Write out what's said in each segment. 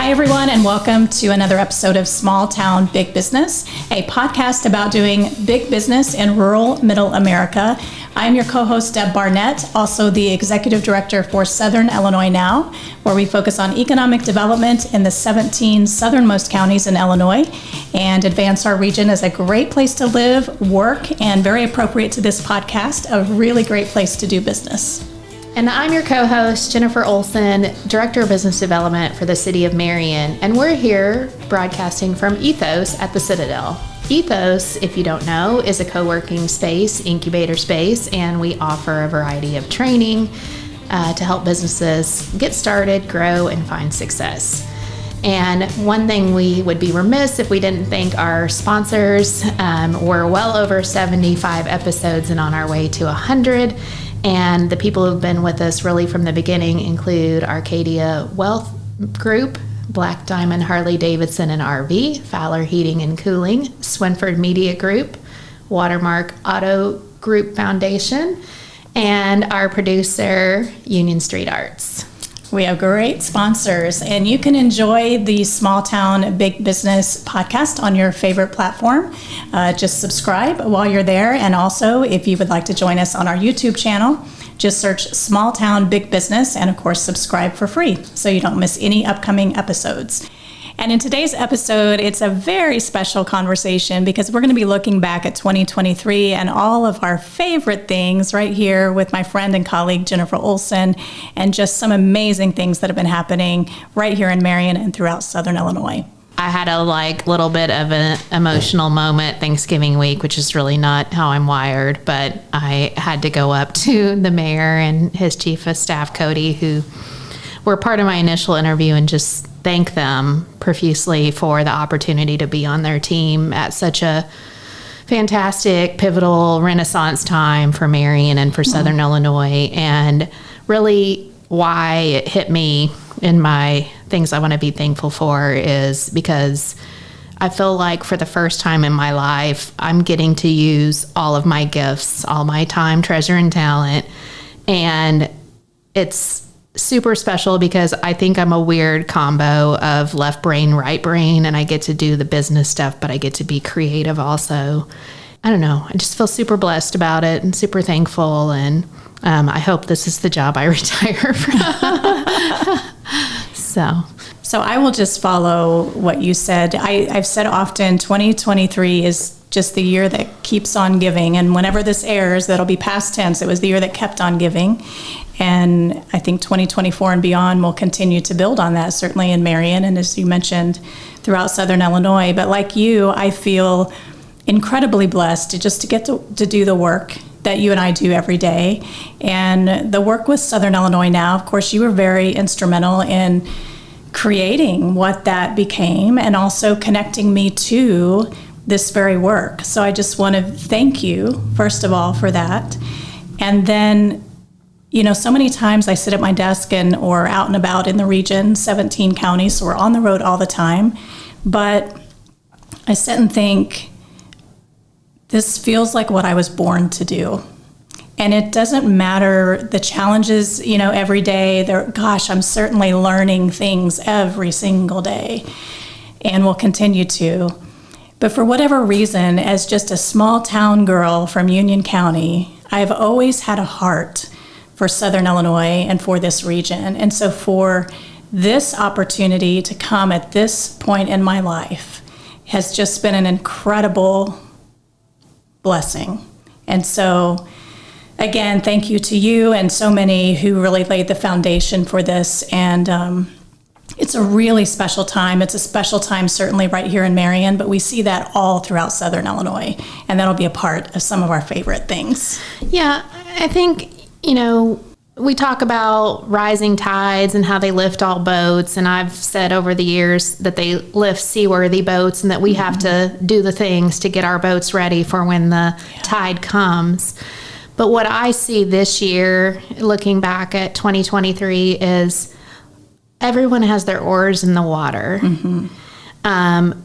Hi, everyone, and welcome to another episode of Small Town Big Business, a podcast about doing big business in rural Middle America. I'm your co-host, Deb Barnett, also the Executive Director for Southern Illinois Now, where we focus on economic development in the 17 southernmost counties in Illinois and advance our region as a great place to live, work, and very appropriate to this podcast, a really great place to do business. And I'm your co-host, Jennifer Olson, Director of Business Development for the City of Marion, and we're here broadcasting from EThOs at the Citadel. EThOs, if you don't know, is a co-working space, incubator space, and we offer a variety of training to help businesses get started, grow, and find success. And one thing we would be remiss if we didn't thank our sponsors. We're well over 75 episodes and on our way to 100. And the people who've been with us really from the beginning include Arcadia Wealth Group, Black Diamond Harley-Davidson and RV, Fowler Heating and Cooling, Swinford Media Group, Watermark Auto Group Foundation, and our producer, Union Street Arts. We have great sponsors, and you can enjoy the Small Town Big Business podcast on your favorite platform. Just subscribe while you're there, and also if you would like to join us on our YouTube channel, just search Small Town Big Business, and of course subscribe for free so you don't miss any upcoming episodes. And in today's episode, it's a very special conversation because we're going to be looking back at 2023 and all of our favorite things right here with my friend and colleague, Jennifer Olson, and just some amazing things that have been happening right here in Marion and throughout Southern Illinois. I had a little bit of an emotional moment Thanksgiving week, which is really not how I'm wired, but I had to go up to the mayor and his chief of staff, Cody, who were part of my initial interview, and just thank them profusely for the opportunity to be on their team at such a fantastic, pivotal Renaissance time for Marion and for Southern Illinois, and really why it hit me in my things I want to be thankful for is because I feel like for the first time in my life, I'm getting to use all of my gifts, all my time, treasure, and talent, and it's super special because I think I'm a weird combo of left brain, right brain, and I get to do the business stuff, but I get to be creative also. I don't know. I just feel super blessed about it and super thankful, and I hope this is the job I retire from. So I will just follow what you said. I've said often 2023 is just the year that keeps on giving, and whenever this airs, that'll be past tense. It was the year that kept on giving. And I think 2024 and beyond will continue to build on that, certainly in Marion, and as you mentioned, throughout Southern Illinois. But like you, I feel incredibly blessed to get to do the work that you and I do every day. And the work with Southern Illinois Now, of course, you were very instrumental in creating what that became and also connecting me to this very work. So I just want to thank you, first of all, for that. And then, you know, so many times I sit at my desk or out and about in the region, 17 counties, so we're on the road all the time. But I sit and think, this feels like what I was born to do. And it doesn't matter the challenges, you know, every day. Gosh, I'm certainly learning things every single day and will continue to. But for whatever reason, as just a small town girl from Union County, I've always had a heart for Southern Illinois and for this region. And so for this opportunity to come at this point in my life has just been an incredible blessing. And so, again, thank you to you and so many who really laid the foundation for this. And it's a really special time. It's a special time certainly right here in Marion, but we see that all throughout Southern Illinois. And that'll be a part of some of our favorite things. Yeah, I think, you know, we talk about rising tides and how they lift all boats. And I've said over the years that they lift seaworthy boats and that we have to do the things to get our boats ready for when the tide comes. But what I see this year, looking back at 2023, is everyone has their oars in the water.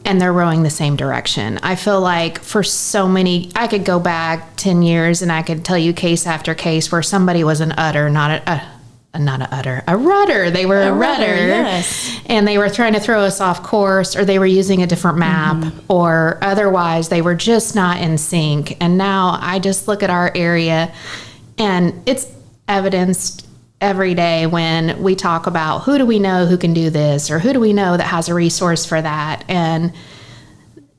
And they're rowing the same direction. I feel like for so many, I could go back 10 years and I could tell you case after case where somebody was an udder, not a rudder. They were a rudder. Yes. And they were trying to throw us off course, or they were using a different map, or otherwise they were just not in sync. And now I just look at our area, and it's evidenced every day when we talk about who do we know who can do this, or who do we know that has a resource for that. And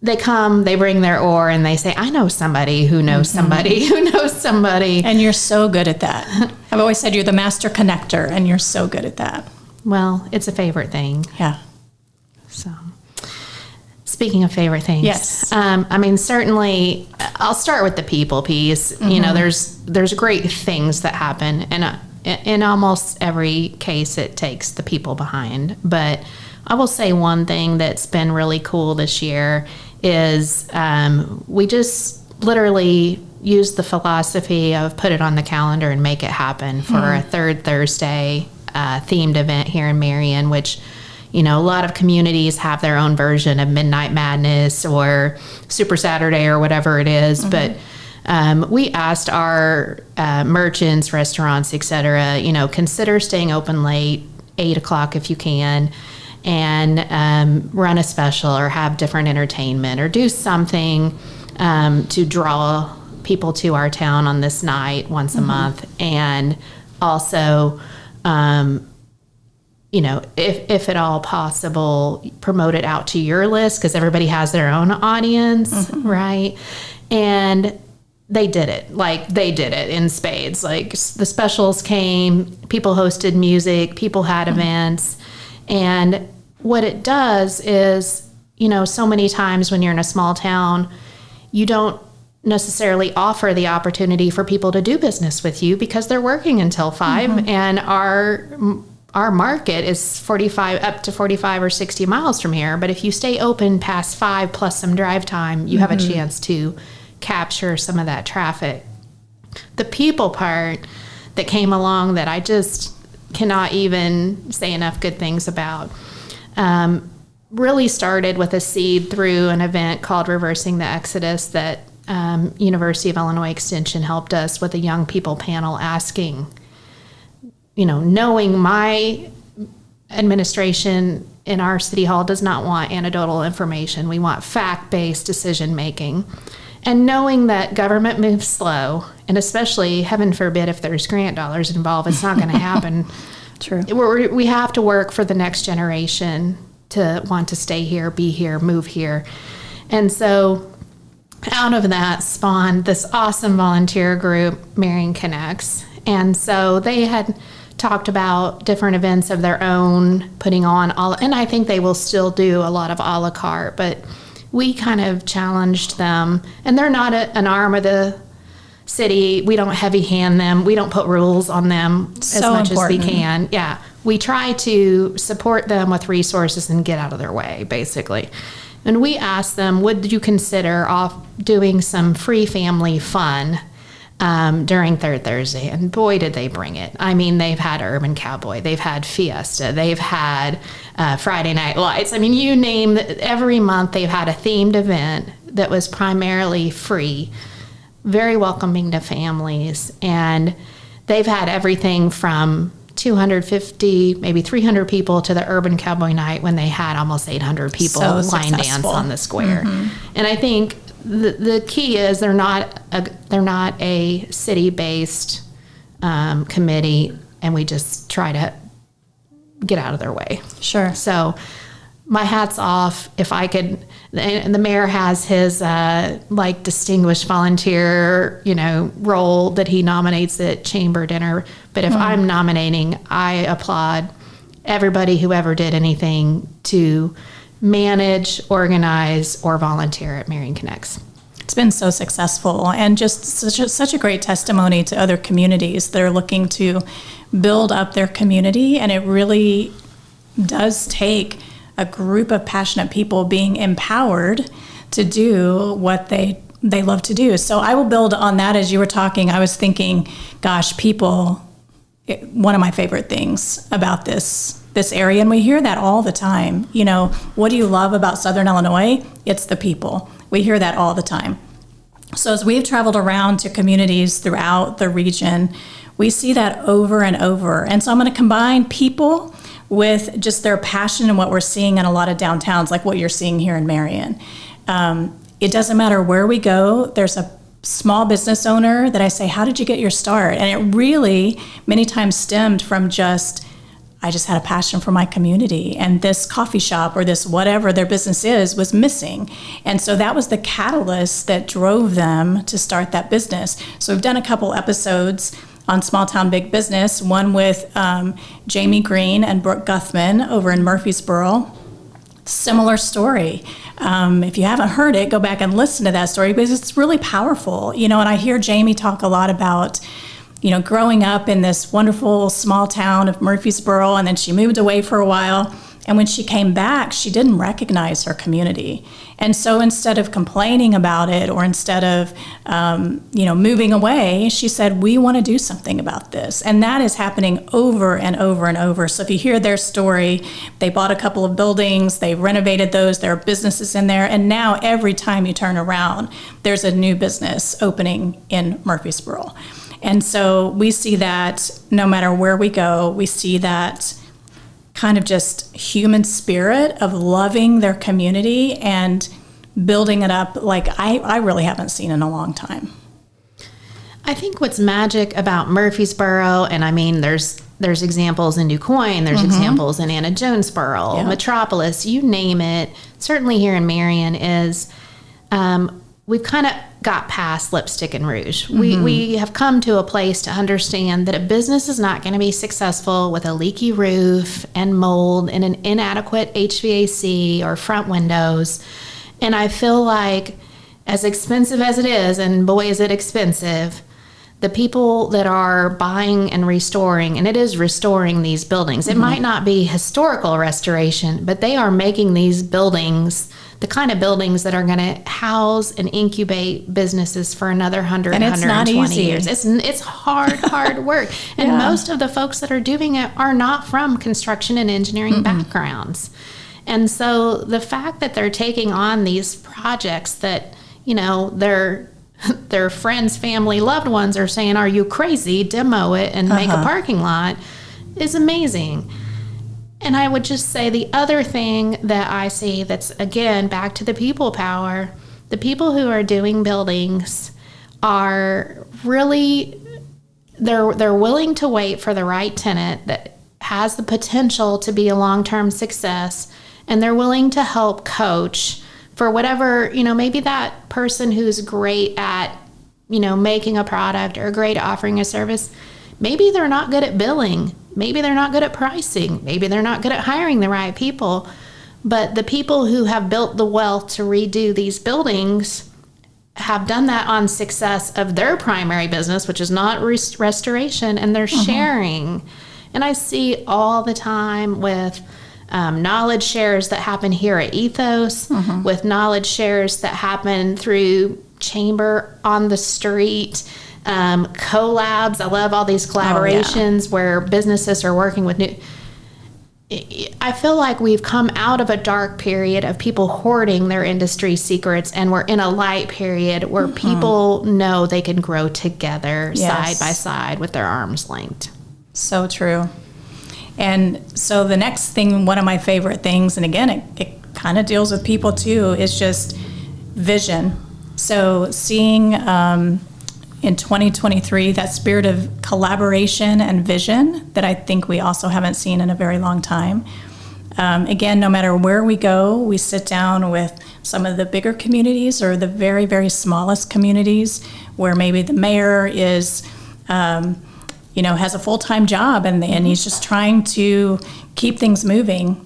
they come, they bring their oar, and they say, I know somebody who knows somebody who knows somebody. And you're so good at that. I've always said you're the master connector, and you're so good at that. Well, it's a favorite thing. Yeah. So, speaking of favorite things, yes. I mean, certainly, I'll start with the people piece. You know, there's great things that happen, and in almost every case, it takes the people behind. But I will say one thing that's been really cool this year is we just literally used the philosophy of put it on the calendar and make it happen for a third Thursday themed event here in Marion, which, you know, a lot of communities have their own version of Midnight Madness or Super Saturday or whatever it is. But we asked our merchants, restaurants, et cetera, you know, consider staying open late, 8 o'clock if you can, and run a special or have different entertainment or do something to draw people to our town on this night once a month. And also, you know, if at all possible, promote it out to your list, because everybody has their own audience, right? And they did it. Like, they did it in spades. Like, the specials came, people hosted music, people had events. And what it does is, you know, so many times when you're in a small town, you don't necessarily offer the opportunity for people to do business with you because they're working until 5, and our market is 45 or 60 miles from here. But if you stay open past 5 plus some drive time, you have a chance to capture some of that traffic. The people part that came along that I just cannot even say enough good things about really started with a seed through an event called Reversing the Exodus that University of Illinois Extension helped us with a young people panel asking, you know, knowing my administration in our city hall does not want anecdotal information. We want fact-based decision making. And knowing that government moves slow, and especially, heaven forbid, if there's grant dollars involved, it's not going to happen. True. We have to work for the next generation to want to stay here, be here, move here. And so out of that spawned this awesome volunteer group, Marion Connects. And so they had talked about different events of their own, putting on and I think they will still do a lot of a la carte, but we kind of challenged them, and they're not an arm of the city. We don't heavy hand them. We don't put rules on them as much as we can. Yeah. We try to support them with resources and get out of their way, basically. And we asked them, would you consider doing some free family fun during Third Thursday? And boy, did they bring it. I mean, they've had Urban Cowboy, they've had Fiesta, they've had Friday Night Lights. I mean, you name it, every month they've had a themed event that was primarily free, very welcoming to families. And they've had everything from 250, maybe 300 people to the Urban Cowboy Night when they had almost 800 people line dance on the square. And I think the key is they're not a city-based committee, and we just try to get out of their way. Sure. So my hat's off. If I could, and the mayor has his distinguished volunteer, you know, role that he nominates at chamber dinner. But if I'm nominating, I applaud everybody who ever did anything to manage, organize, or volunteer at Marion Connects. It's been so successful, and just such a great testimony to other communities that are looking to build up their community. And it really does take a group of passionate people being empowered to do what they love to do. So I will build on that. As you were talking, I was thinking, gosh, people, one of my favorite things about this area, and we hear that all the time, you know, what do you love about Southern Illinois? It's the people. We hear that all the time. So as we've traveled around to communities throughout the region, we see that over and over. And so I'm going to combine people with just their passion and what we're seeing in a lot of downtowns, like what you're seeing here in Marion. It doesn't matter where we go. There's a small business owner that I say, how did you get your start? And it really many times stemmed from I just had a passion for my community, and this coffee shop or this whatever their business was missing. And so that was the catalyst that drove them to start that business. So we've done a couple episodes on Small Town Big Business, one with Jamie Green and Brooke Guthman over in Murfreesboro. Similar story. If you haven't heard it, go back and listen to that story because it's really powerful. And I hear Jamie talk a lot about growing up in this wonderful small town of Murfreesboro, and then she moved away for a while. And when she came back, she didn't recognize her community. And so instead of complaining about it or instead of, moving away, she said, we want to do something about this. And that is happening over and over and over. So if you hear their story, they bought a couple of buildings, they renovated those, there are businesses in there. And now every time you turn around, there's a new business opening in Murfreesboro. And so we see that no matter where we go, we see that kind of just human spirit of loving their community and building it up like I really haven't seen in a long time. I think what's magic about Murfreesboro, and I mean, there's examples in DuQuoin, there's examples in Anna Jonesboro, Metropolis, you name it. Certainly here in Marion is we've kind of got past lipstick and rouge. We have come to a place to understand that a business is not going to be successful with a leaky roof and mold and an inadequate HVAC or front windows. And I feel like as expensive as it is, and boy is it expensive, the people that are buying and restoring, and it is restoring these buildings, it might not be historical restoration, but they are making these buildings the kind of buildings that are going to house and incubate businesses for another 100, and 120 years. It's hard work. And most of the folks that are doing it are not from construction and engineering backgrounds. And so the fact that they're taking on these projects that, their friends, family, loved ones are saying, are you crazy? Demo it and make a parking lot is amazing. And I would just say the other thing that I see that's, again, back to the people power, the people who are doing buildings are really, they're willing to wait for the right tenant that has the potential to be a long-term success, and they're willing to help coach for whatever, maybe that person who's great at, making a product or great at offering a service, maybe they're not good at billing. Maybe they're not good at pricing. Maybe they're not good at hiring the right people. But the people who have built the wealth to redo these buildings have done that on success of their primary business, which is not restoration, and they're sharing. And I see all the time with knowledge shares that happen here at EThOs, with knowledge shares that happen through Chamber on the street, collabs. I love all these collaborations where businesses are working with new. I feel like we've come out of a dark period of people hoarding their industry secrets, and we're in a light period where people know they can grow together side by side with their arms linked. So true. And so the next thing, one of my favorite things, and again, it kind of deals with people too, is just vision. So seeing in 2023, that spirit of collaboration and vision that I think we also haven't seen in a very long time. Again, no matter where we go, we sit down with some of the bigger communities or the very, very smallest communities where maybe the mayor is, has a full-time job and he's just trying to keep things moving.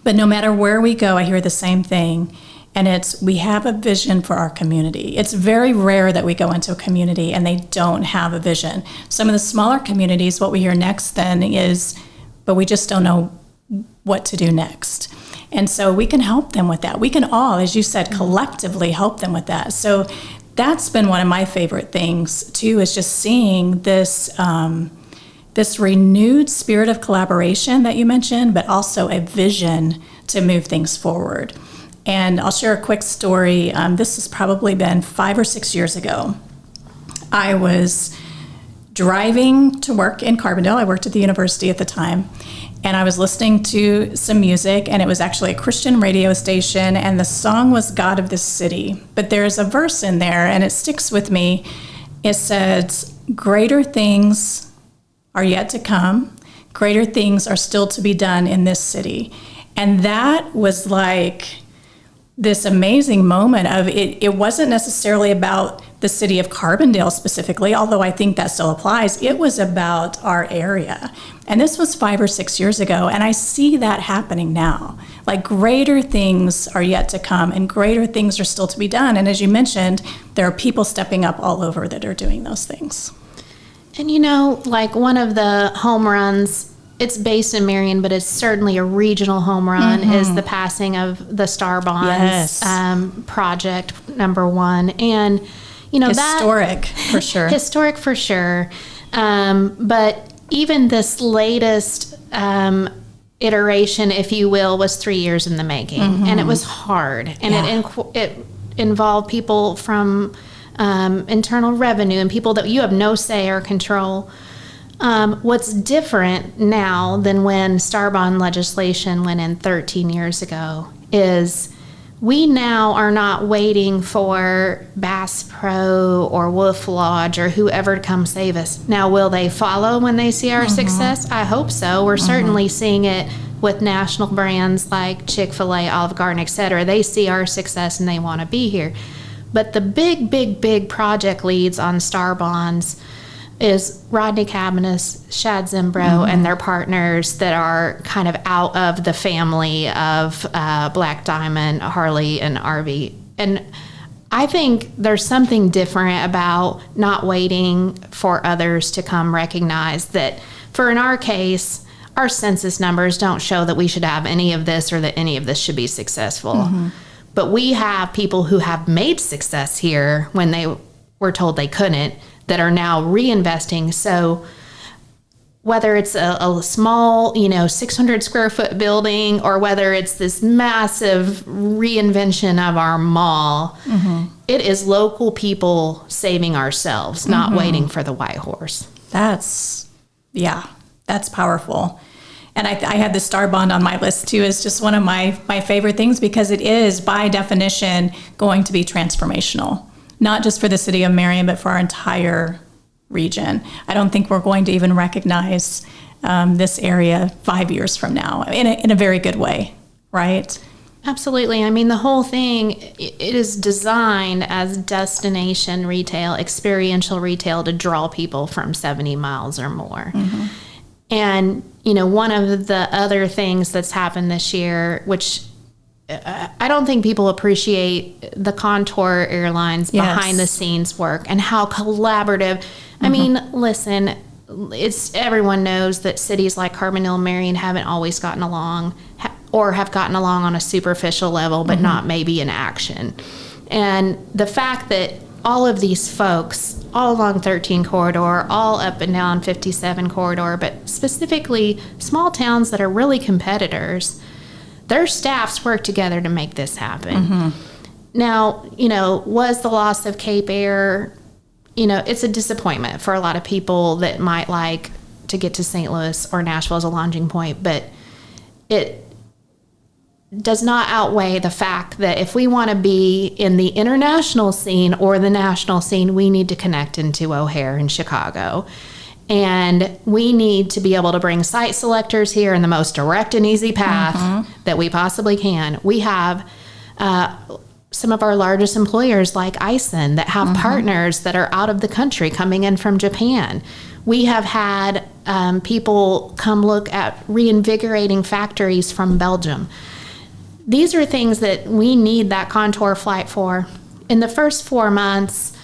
But no matter where we go, I hear the same thing. And we have a vision for our community. It's very rare that we go into a community and they don't have a vision. Some of the smaller communities, what we hear next then is, but we just don't know what to do next. And so we can help them with that. We can all, as you said, collectively help them with that. So that's been one of my favorite things too, is just seeing this renewed spirit of collaboration that you mentioned, but also a vision to move things forward. And I'll share a quick story. This has probably been 5 or 6 years ago. I was driving to work in Carbondale. I worked at the university at the time. And I was listening to some music, and it was actually a Christian radio station, and the song was God of this City. But there's a verse in there, and it sticks with me. It says, greater things are yet to come. Greater things are still to be done in this city. And that was like this amazing moment of it. It wasn't necessarily about the city of Carbondale specifically, although I think that still applies. It was about our area. And this was 5 or 6 years ago, and I see that happening now. Like greater things are yet to come, and greater things are still to be done. And as you mentioned, there are people stepping up all over that are doing those things. And like one of the home runs, it's based in Marion, but it's certainly a regional home run, is the passing of the Star Bonds project #1. And, historic for sure. Historic for sure. But even this latest iteration, if you will, was 3 years in the making. And it was hard. And it involved people from internal revenue and people that you have no say or control. What's different now than when Star Bond legislation went in 13 years ago is we now are not waiting for Bass Pro or Wolf Lodge or whoever to come save us. Now, will they follow when they see our success? I hope so. We're certainly seeing it with national brands like Chick-fil-A, Olive Garden, et cetera. They see our success and they want to be here. But the big project leads on Star Bonds is Rodney Cabanis, Shad Zimbro, and their partners that are kind of out of the family of Black Diamond, Harley, and RV. And I think there's something different about not waiting for others to come recognize that, for in our case, our census numbers don't show that we should have any of this or that any of this should be successful. But we have people who have made success here when they were told they couldn't, that are now reinvesting. So whether it's a small, 600 square foot building, or whether it's this massive reinvention of our mall, it is local people saving ourselves, not waiting for the white horse. That's powerful. And I had the Star Bond on my list too. It's just one of my favorite things because it is by definition going to be transformational. Not just for the city of Marion, but for our entire region. I don't think we're going to even recognize this area 5 years from now in a very good way, right? Absolutely. I mean, the whole thing, it is designed as destination retail, experiential retail to draw people from 70 miles or more. And, one of the other things that's happened this year, which I don't think people appreciate the Contour Airlines behind the scenes work and how collaborative. I mean, listen, everyone knows that cities like Carbondale and Marion haven't always gotten along or have gotten along on a superficial level, but not maybe in action. And the fact that all of these folks, all along 13 corridor, all up and down 57 corridor, but specifically small towns that are really competitors, their staffs work together to make this happen. Now, was the loss of Cape Air, it's a disappointment for a lot of people that might like to get to St. Louis or Nashville as a launching point, but it does not outweigh the fact that if we want to be in the international scene or the national scene, we need to connect into O'Hare in Chicago. And we need to be able to bring site selectors here in the most direct and easy path that we possibly can. We have some of our largest employers like Ison that have partners that are out of the country coming in from Japan. We have had people come look at reinvigorating factories from Belgium. These are things that we need that Contour flight for. In the first 4 months,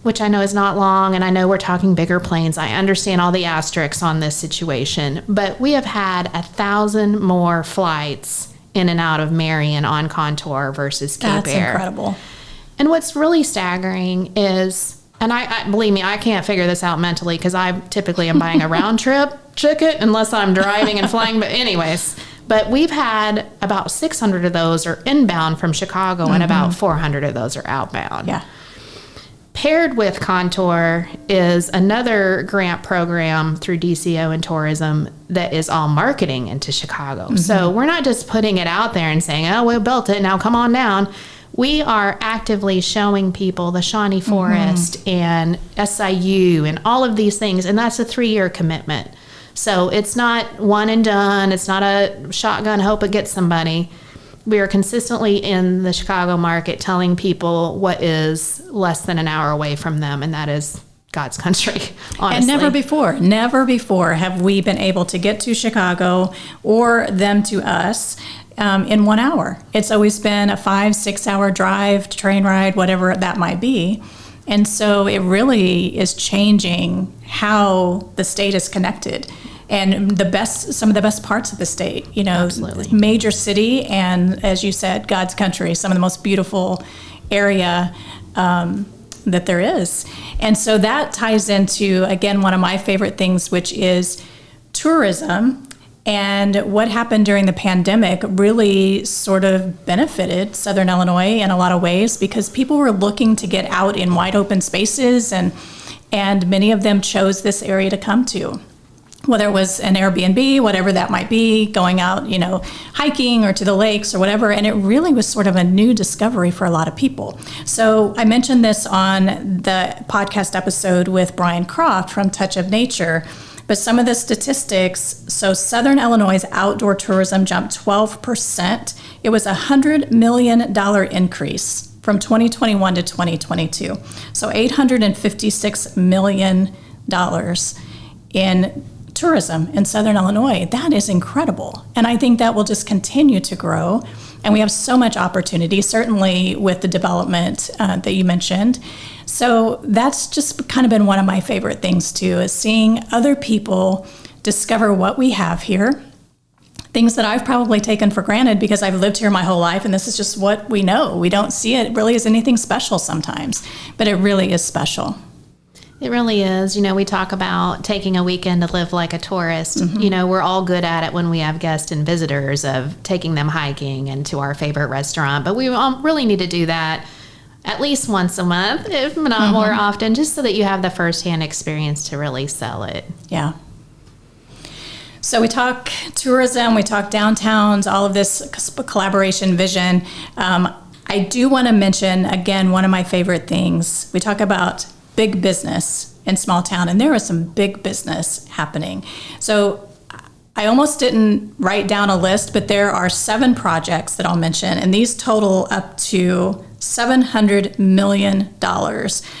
which I know is not long, and I know we're talking bigger planes. I understand all the asterisks on this situation, but we have had 1,000 more flights in and out of Marion on Contour versus Cape Air. That's incredible. And what's really staggering is, and I believe me, I can't figure this out mentally because I typically am buying a round trip ticket unless I'm driving and flying. But anyways, But we've had about 600 of those are inbound from Chicago, and about 400 of those are outbound. Yeah. Paired with Contour is another grant program through DCO and tourism that is all marketing into Chicago. So we're not just putting it out there and saying, oh, we built it, now come on down. We are actively showing people the Shawnee Forest and SIU and all of these things, and that's a 3-year commitment. So it's not one and done. It's not a shotgun hope it gets somebody. We are consistently in the Chicago market telling people what is less than an hour away from them, and that is God's country, honestly. And never before have we been able to get to Chicago or them to us in 1 hour. It's always been a 5-6 hour drive, train ride, whatever that might be. And so it really is changing how the state is connected. And some of the best parts of the state, Absolutely. Major city, and as you said, God's country, some of the most beautiful area that there is. And so that ties into, again, one of my favorite things, which is tourism. And what happened during the pandemic really sort of benefited Southern Illinois in a lot of ways, because people were looking to get out in wide open spaces, and many of them chose this area to come to. Whether it was an Airbnb, whatever that might be, going out, hiking or to the lakes or whatever. And it really was sort of a new discovery for a lot of people. So I mentioned this on the podcast episode with Brian Croft from Touch of Nature. But some of the statistics, so Southern Illinois' outdoor tourism jumped 12%. It was a $100 million increase from 2021 to 2022. So $856 million in tourism in Southern Illinois. That is incredible. And I think that will just continue to grow. And we have so much opportunity, certainly with the development that you mentioned. So that's just kind of been one of my favorite things too, is seeing other people discover what we have here. Things that I've probably taken for granted because I've lived here my whole life, and this is just what we know. We don't see it really as anything special sometimes, but it really is special. It really is. We talk about taking a weekend to live like a tourist. We're all good at it when we have guests and visitors, of taking them hiking and to our favorite restaurant. But we really need to do that at least once a month, if not more often, just so that you have the firsthand experience to really sell it. Yeah. So we talk tourism, we talk downtowns, all of this collaboration vision. I do want to mention, again, one of my favorite things. We talk about big business in small town, and there was some big business happening. So I almost didn't write down a list, but there are 7 projects that I'll mention, and these total up to $700 million.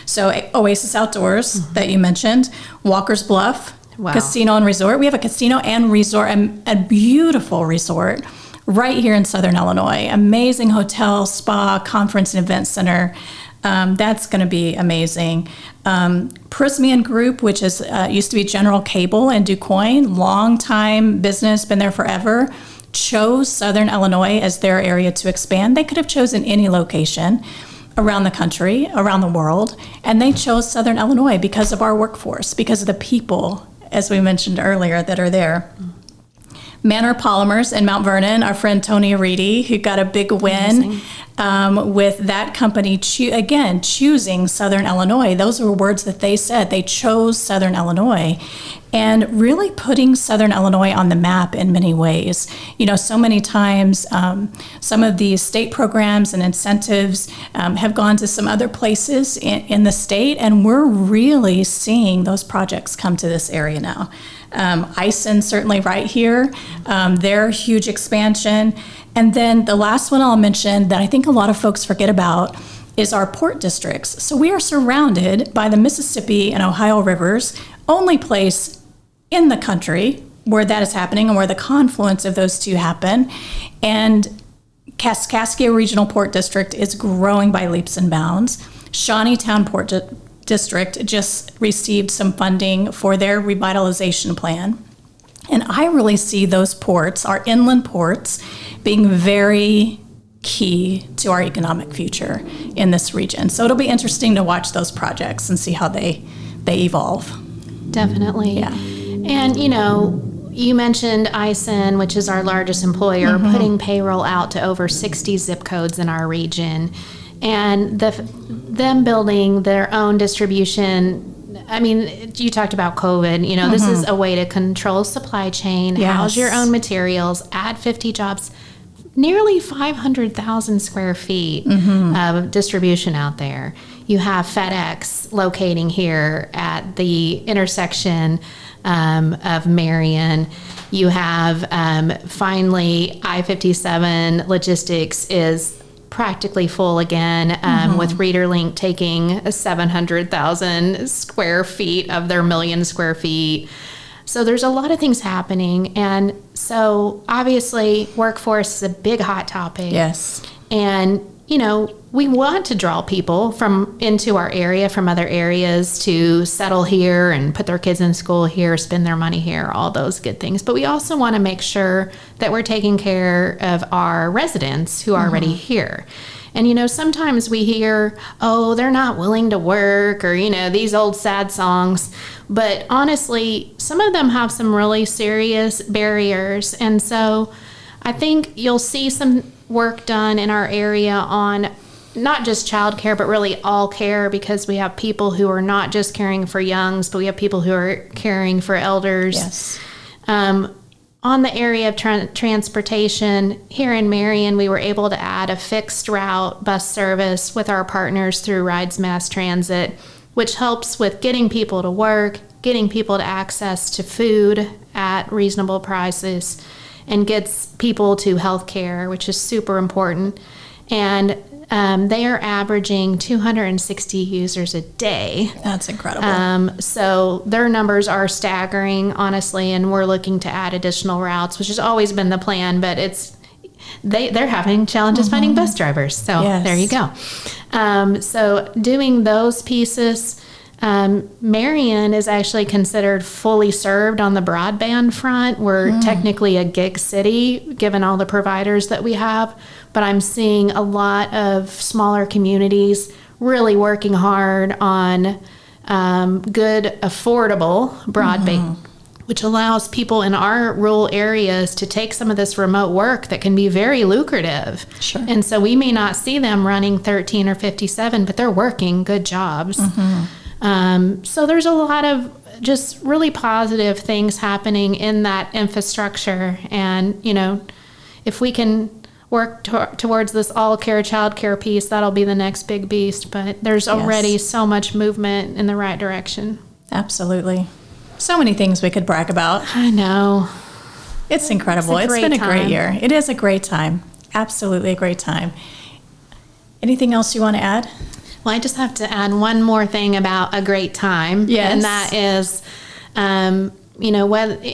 So Oasis Outdoors that you mentioned, Walker's Bluff, Wow. Casino and Resort. We have a casino and resort, a beautiful resort right here in Southern Illinois. Amazing hotel, spa, conference and event center. That's going to be amazing. Prismian Group, which is used to be General Cable in DuQuoin, long time business, been there forever, chose Southern Illinois as their area to expand. They could have chosen any location around the country, around the world, and they chose Southern Illinois because of our workforce, because of the people, as we mentioned earlier, that are there. Manor Polymers in Mount Vernon, our friend Tony Aridi, who got a big win with that company, choosing Southern Illinois. Those were words that they said. They chose Southern Illinois, and really putting Southern Illinois on the map in many ways. So many times some of these state programs and incentives have gone to some other places in the state, and we're really seeing those projects come to this area now. Ison, certainly right here, their huge expansion. And then the last one I'll mention that I think a lot of folks forget about is our port districts. So we are surrounded by the Mississippi and Ohio rivers, only place in the country where that is happening and where the confluence of those two happen. And Kaskaskia Regional Port District is growing by leaps and bounds. Shawneetown Port District just received some funding for their revitalization plan. And I really see those ports, our inland ports, being very key to our economic future in this region. So it'll be interesting to watch those projects and see how they evolve. Definitely. Yeah. And, you mentioned ISIN, which is our largest employer, putting payroll out to over 60 zip codes in our region. And them building their own distribution. I mean, you talked about COVID. This is a way to control supply chain, house your own materials, add 50 jobs, nearly 500,000 square feet of distribution out there. You have FedEx locating here at the intersection of Marion. You have finally I-57 logistics is practically full again, with ReaderLink taking 700,000 square feet of their 1 million square feet. So there's a lot of things happening. And so obviously workforce is a big hot topic. Yes. And, we want to draw people into our area from other areas to settle here and put their kids in school here, spend their money here, all those good things. But we also want to make sure that we're taking care of our residents who are already here. And, sometimes we hear, oh, they're not willing to work, or, these old sad songs. But honestly, some of them have some really serious barriers. And so I think you'll see some work done in our area on not just childcare, but really all care, because we have people who are not just caring for youngs, but we have people who are caring for elders. Yes. On the area of transportation, here in Marion, we were able to add a fixed route bus service with our partners through Rides Mass Transit, which helps with getting people to work, getting people to access to food at reasonable prices, and gets people to health care, which is super important. And they are averaging 260 users a day. That's incredible. So their numbers are staggering, honestly, and we're looking to add additional routes, which has always been the plan, but they're having challenges finding bus drivers. So There you go. So doing those pieces, Marion is actually considered fully served on the broadband front. We're technically a gig city, given all the providers that we have, but I'm seeing a lot of smaller communities really working hard on good, affordable broadband, which allows people in our rural areas to take some of this remote work that can be very lucrative. Sure. And so we may not see them running 13 or 57, but they're working good jobs. So there's a lot of just really positive things happening in that infrastructure. And, if we can work towards this all care, child care piece, that'll be the next big beast. But there's already so much movement in the right direction. Absolutely. So many things we could brag about. I know. It's incredible. It's been a great year. It is a great time. Absolutely a great time. Anything else you want to add? Well, I just have to add one more thing about a great time. Yes. And that is,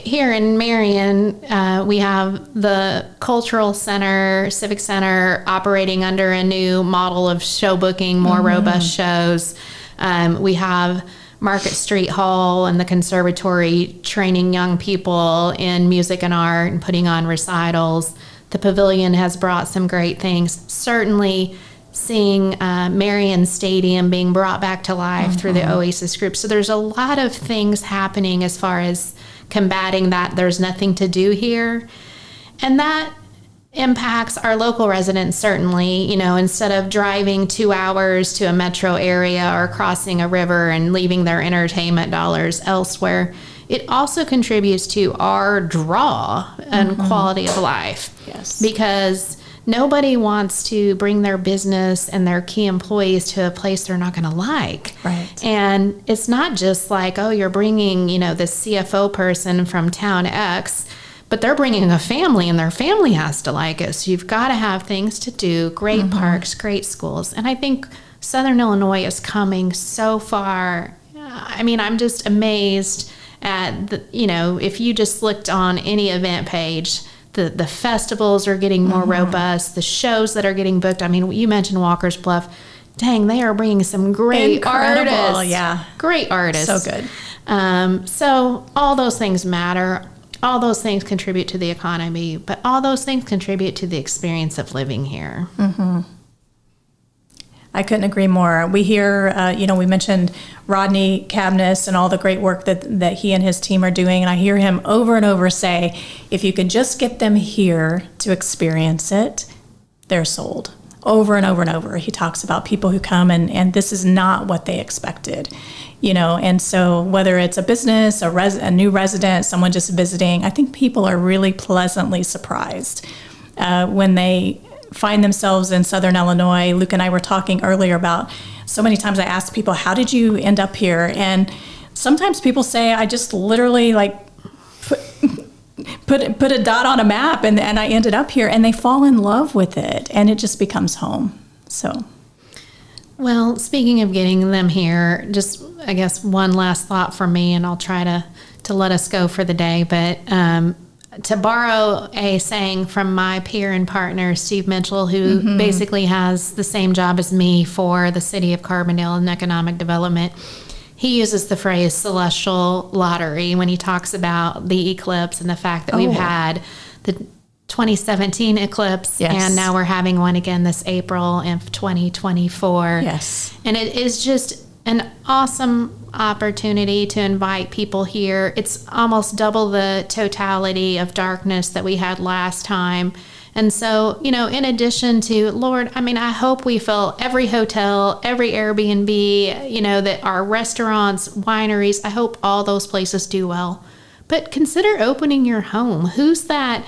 here in Marion, we have the Cultural Center, Civic Center operating under a new model of show booking, more robust shows. We have Market Street Hall and the Conservatory training young people in music and art and putting on recitals. The Pavilion has brought some great things. Certainly, seeing Marion Stadium being brought back to life through the Oasis Group. So there's a lot of things happening as far as combating that there's nothing to do here. And that impacts our local residents, certainly. Instead of driving 2 hours to a metro area or crossing a river and leaving their entertainment dollars elsewhere, it also contributes to our draw and quality of life. Yes. Because nobody wants to bring their business and their key employees to a place they're not going to like. Right. And it's not just like, oh, you're bringing, this CFO person from town X, but they're bringing a family and their family has to like it. So you've got to have things to do, great parks, great schools. And I think Southern Illinois is coming so far. I mean, I'm just amazed at, if you just looked on any event page, the festivals are getting more robust, the shows that are getting booked. I mean, you mentioned Walker's Bluff. Dang, they are bringing some great artists. Yeah. Great artists. So good. So all those things matter. All those things contribute to the economy, but all those things contribute to the experience of living here. I couldn't agree more. We hear, we mentioned Rodney Cabness and all the great work that he and his team are doing. And I hear him over and over say, if you can just get them here to experience it, they're sold. Over and over and over. He talks about people who come and this is not what they expected, and so whether it's a business, a new resident, someone just visiting, I think people are really pleasantly surprised when they find themselves in Southern Illinois. Luke and I were talking earlier about so many times I ask people, how did you end up here? And sometimes people say, I just literally put a dot on a map and I ended up here, and they fall in love with it and it just becomes home. So. Well, speaking of getting them here, just I guess one last thought from me, and I'll try to let us go for the day, but to borrow a saying from my peer and partner, Steve Mitchell, who basically has the same job as me for the city of Carbondale and economic development, he uses the phrase celestial lottery when he talks about the eclipse and the fact that we've had the 2017 eclipse, and now we're having one again this April of 2024. Yes. And it is just an awesome opportunity to invite people here. It's almost double the totality of darkness that we had last time. And so, in addition to, Lord, I hope we fill every hotel, every Airbnb, that our restaurants, wineries, I hope all those places do well. But consider opening your home. Who's that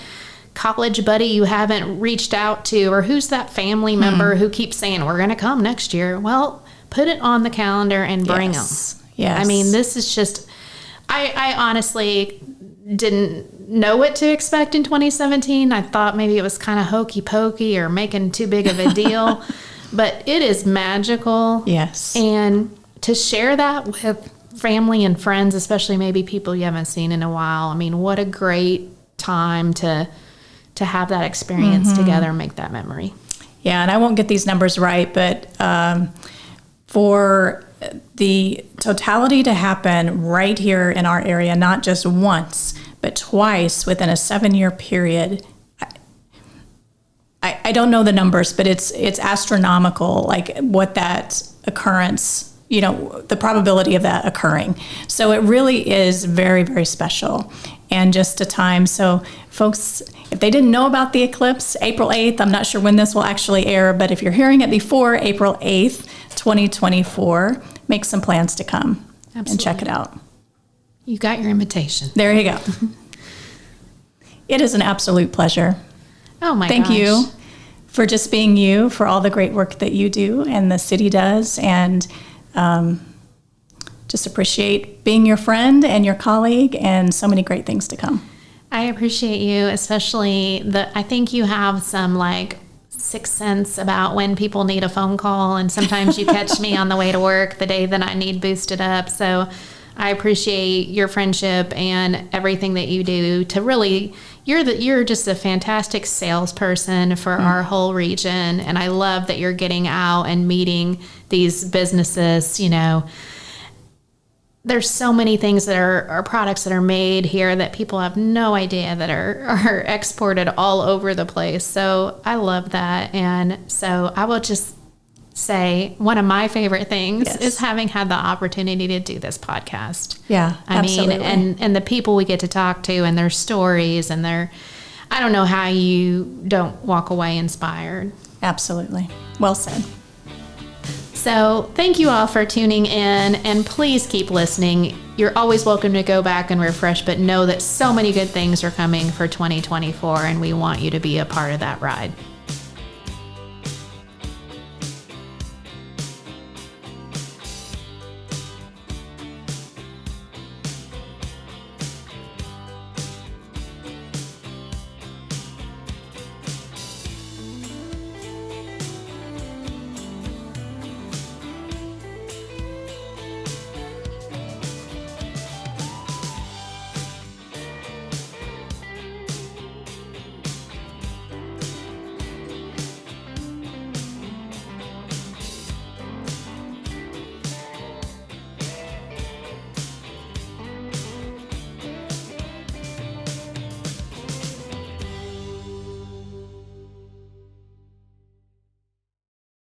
college buddy you haven't reached out to, or who's that family member who keeps saying, we're going to come next year? Well, put it on the calendar and bring them. Yes. This is just, I honestly didn't know what to expect in 2017. I thought maybe it was kind of hokey pokey or making too big of a deal, but it is magical. Yes. And to share that with family and friends, especially maybe people you haven't seen in a while. What a great time to have that experience together and make that memory. Yeah, and I won't get these numbers right, but for the totality to happen right here in our area, not just once, but twice within a 7-year period, I don't know the numbers, but it's astronomical, like what that occurrence, the probability of that occurring. So it really is very, very special and just a time. So folks, if they didn't know about the eclipse, April 8th, I'm not sure when this will actually air, but if you're hearing it before April 8th, 2024, make some plans to come and check it out. You got your invitation. There you go. It is an absolute pleasure. Oh my gosh. Thank you for just being you, for all the great work that you do and the city does, and just appreciate being your friend and your colleague, and so many great things to come. I appreciate you, especially I think you have some sixth sense about when people need a phone call, and sometimes you catch me on the way to work the day that I need boosted up. So I appreciate your friendship and everything that you do to really, you're just a fantastic salesperson for our whole region. And I love that you're getting out and meeting these businesses. There's so many things that are products that are made here that people have no idea that are exported all over the place. So I love that. And so I will just say one of my favorite things is having had the opportunity to do this podcast. Yeah, absolutely. And the people we get to talk to and their stories and I don't know how you don't walk away inspired. Absolutely. Well said. So thank you all for tuning in, and please keep listening. You're always welcome to go back and refresh, but know that so many good things are coming for 2024, and we want you to be a part of that ride.